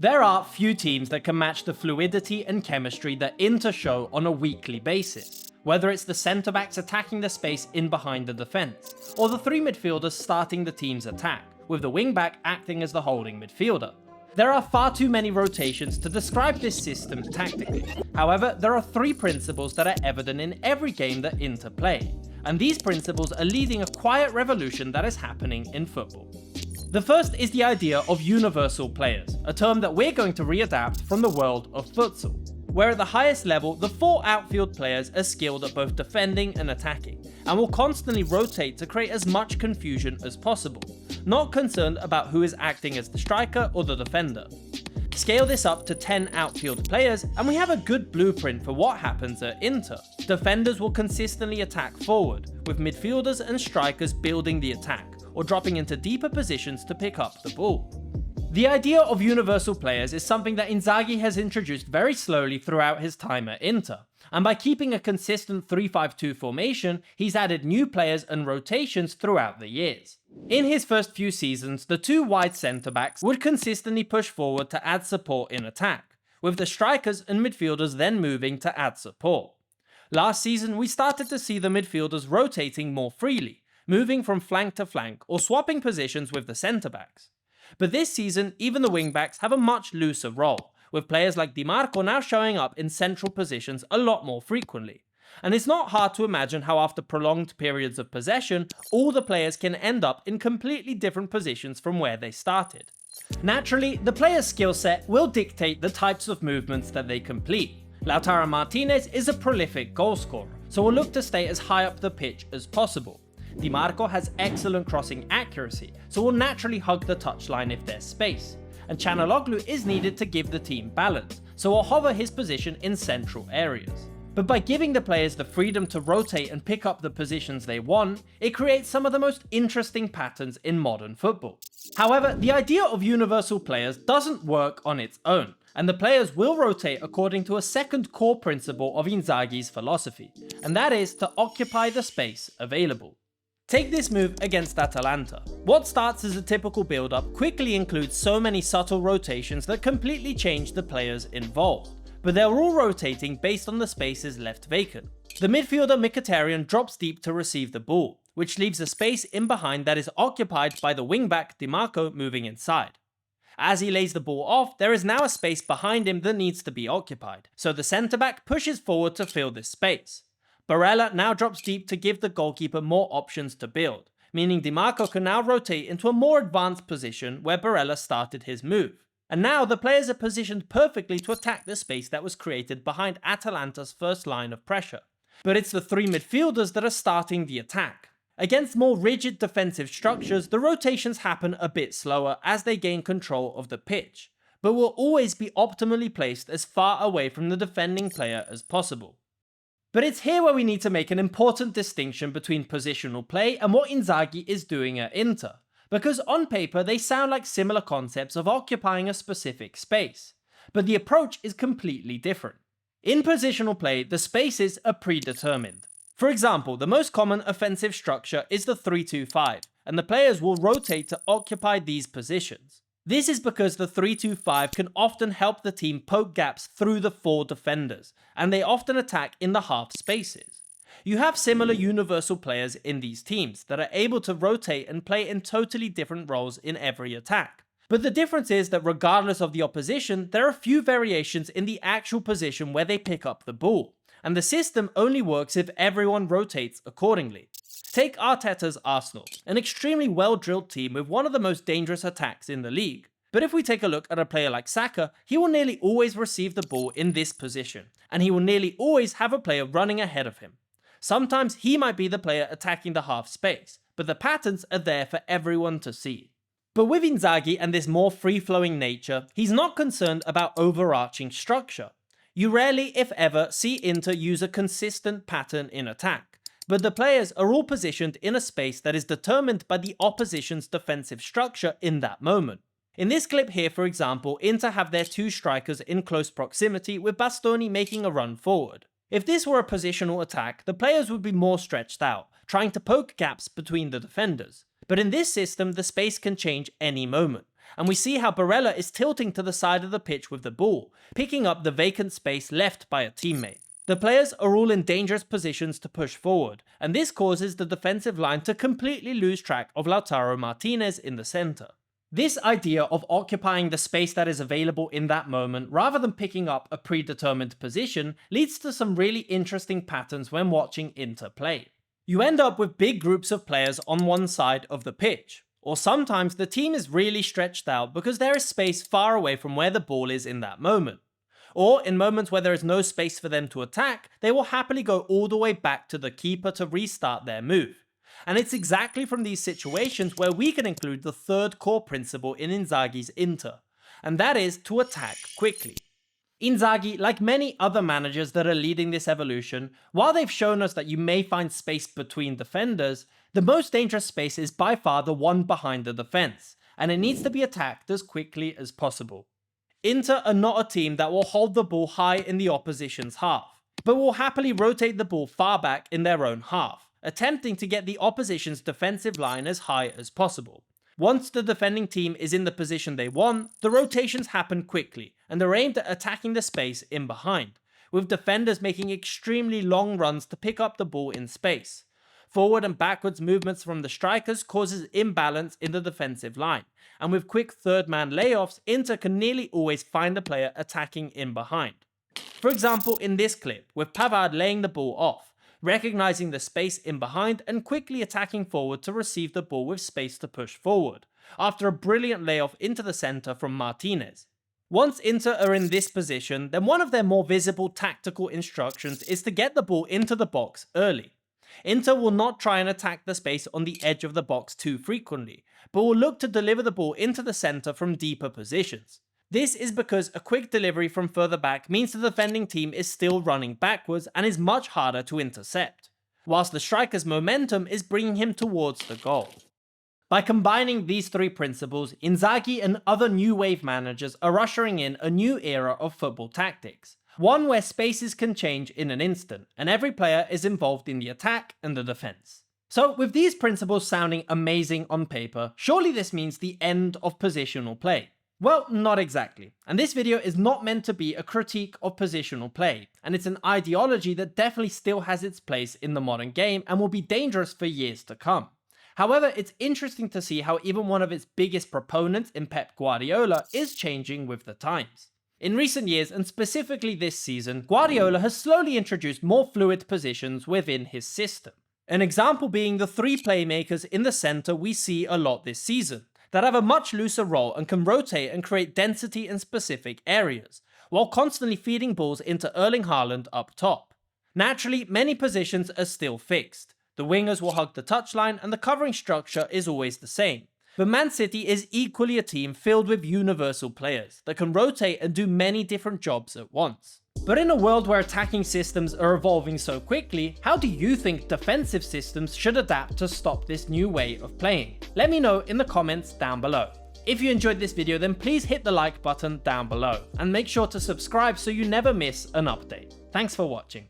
There are few teams that can match the fluidity and chemistry that Inter show on a weekly basis, whether it's the centre-backs attacking the space in behind the defence, or the three midfielders starting the team's attack, with the wing-back acting as the holding midfielder. There are far too many rotations to describe this system tactically. However, there are three principles that are evident in every game that Inter play, and these principles are leading a quiet revolution that is happening in football. The first is the idea of universal players, a term that we're going to readapt from the world of futsal, where at the highest level, the four outfield players are skilled at both defending and attacking, and will constantly rotate to create as much confusion as possible, not concerned about who is acting as the striker or the defender. Scale this up to 10 outfield players, and we have a good blueprint for what happens at Inter. Defenders will consistently attack forward, with midfielders and strikers building the attack, or dropping into deeper positions to pick up the ball. The idea of universal players is something that Inzaghi has introduced very slowly throughout his time at Inter, and by keeping a consistent 3-5-2 formation, he's added new players and rotations throughout the years. In his first few seasons, the two wide centre-backs would consistently push forward to add support in attack, with the strikers and midfielders then moving to add support. Last season, we started to see the midfielders rotating more freely, moving from flank to flank or swapping positions with the centre-backs. But this season, even the wing-backs have a much looser role, with players like Di Marco now showing up in central positions a lot more frequently. And it's not hard to imagine how after prolonged periods of possession, all the players can end up in completely different positions from where they started. Naturally, the player's skill set will dictate the types of movements that they complete. Lautaro Martinez is a prolific goalscorer, so will look to stay as high up the pitch as possible. Di Marco has excellent crossing accuracy, so will naturally hug the touchline if there's space, and Çalhanoğlu is needed to give the team balance, so will hover his position in central areas. But by giving the players the freedom to rotate and pick up the positions they want, it creates some of the most interesting patterns in modern football. However, the idea of universal players doesn't work on its own, and the players will rotate according to a second core principle of Inzaghi's philosophy, and that is to occupy the space available. Take this move against Atalanta. What starts as a typical build-up quickly includes so many subtle rotations that completely change the players involved, but they're all rotating based on the spaces left vacant. The midfielder Mkhitaryan drops deep to receive the ball, which leaves a space in behind that is occupied by the wing-back Di Marco moving inside. As he lays the ball off, there is now a space behind him that needs to be occupied, so the centre-back pushes forward to fill this space. Barella now drops deep to give the goalkeeper more options to build, meaning Di Marco can now rotate into a more advanced position where Barella started his move. And now the players are positioned perfectly to attack the space that was created behind Atalanta's first line of pressure. But it's the three midfielders that are starting the attack. Against more rigid defensive structures, the rotations happen a bit slower as they gain control of the pitch, but will always be optimally placed as far away from the defending player as possible. But it's here where we need to make an important distinction between positional play and what Inzaghi is doing at Inter, because on paper they sound like similar concepts of occupying a specific space, but the approach is completely different. In positional play, the spaces are predetermined. For example, the most common offensive structure is the 3-2-5, and the players will rotate to occupy these positions. This is because the 3-2-5 can often help the team poke gaps through the four defenders, and they often attack in the half spaces. You have similar universal players in these teams that are able to rotate and play in totally different roles in every attack. But the difference is that regardless of the opposition, there are few variations in the actual position where they pick up the ball, and the system only works if everyone rotates accordingly. Take Arteta's Arsenal, an extremely well-drilled team with one of the most dangerous attacks in the league. But if we take a look at a player like Saka, he will nearly always receive the ball in this position, and he will nearly always have a player running ahead of him. Sometimes he might be the player attacking the half space, but the patterns are there for everyone to see. But with Inzaghi and this more free-flowing nature, he's not concerned about overarching structure. You rarely, if ever, see Inter use a consistent pattern in attack, but the players are all positioned in a space that is determined by the opposition's defensive structure in that moment. In this clip here, for example, Inter have their two strikers in close proximity with Bastoni making a run forward. If this were a positional attack, the players would be more stretched out, trying to poke gaps between the defenders. But in this system, the space can change any moment, and we see how Barella is tilting to the side of the pitch with the ball, picking up the vacant space left by a teammate. The players are all in dangerous positions to push forward, and this causes the defensive line to completely lose track of Lautaro Martinez in the centre. This idea of occupying the space that is available in that moment rather than picking up a predetermined position leads to some really interesting patterns when watching Inter play. You end up with big groups of players on one side of the pitch, or sometimes the team is really stretched out because there is space far away from where the ball is in that moment. Or in moments where there is no space for them to attack, they will happily go all the way back to the keeper to restart their move. And it's exactly from these situations where we can include the third core principle in Inzaghi's Inter, and that is to attack quickly. Inzaghi, like many other managers that are leading this evolution, while they've shown us that you may find space between defenders, the most dangerous space is by far the one behind the defense, and it needs to be attacked as quickly as possible. Inter are not a team that will hold the ball high in the opposition's half, but will happily rotate the ball far back in their own half, attempting to get the opposition's defensive line as high as possible. Once the defending team is in the position they want, the rotations happen quickly, and they're aimed at attacking the space in behind, with defenders making extremely long runs to pick up the ball in space. Forward and backwards movements from the strikers causes imbalance in the defensive line, and with quick third-man layoffs, Inter can nearly always find a player attacking in behind. For example, in this clip, with Pavard laying the ball off, recognizing the space in behind and quickly attacking forward to receive the ball with space to push forward, after a brilliant layoff into the center from Martinez. Once Inter are in this position, then one of their more visible tactical instructions is to get the ball into the box early. Inter will not try and attack the space on the edge of the box too frequently, but will look to deliver the ball into the center from deeper positions. This is because a quick delivery from further back means the defending team is still running backwards and is much harder to intercept, whilst the striker's momentum is bringing him towards the goal. By combining these three principles, Inzaghi and other new wave managers are ushering in a new era of football tactics. One where spaces can change in an instant, and every player is involved in the attack and the defense. So with these principles sounding amazing on paper, surely this means the end of positional play. Well, not exactly, and this video is not meant to be a critique of positional play, and it's an ideology that definitely still has its place in the modern game and will be dangerous for years to come. However, it's interesting to see how even one of its biggest proponents in Pep Guardiola is changing with the times. In recent years, and specifically this season, Guardiola has slowly introduced more fluid positions within his system. An example being the three playmakers in the center we see a lot this season, that have a much looser role and can rotate and create density in specific areas, while constantly feeding balls into Erling Haaland up top. Naturally, many positions are still fixed. The wingers will hug the touchline and the covering structure is always the same. But Man City is equally a team filled with universal players that can rotate and do many different jobs at once. But in a world where attacking systems are evolving so quickly, how do you think defensive systems should adapt to stop this new way of playing? Let me know in the comments down below. If you enjoyed this video, then please hit the like button down below and make sure to subscribe so you never miss an update. Thanks for watching.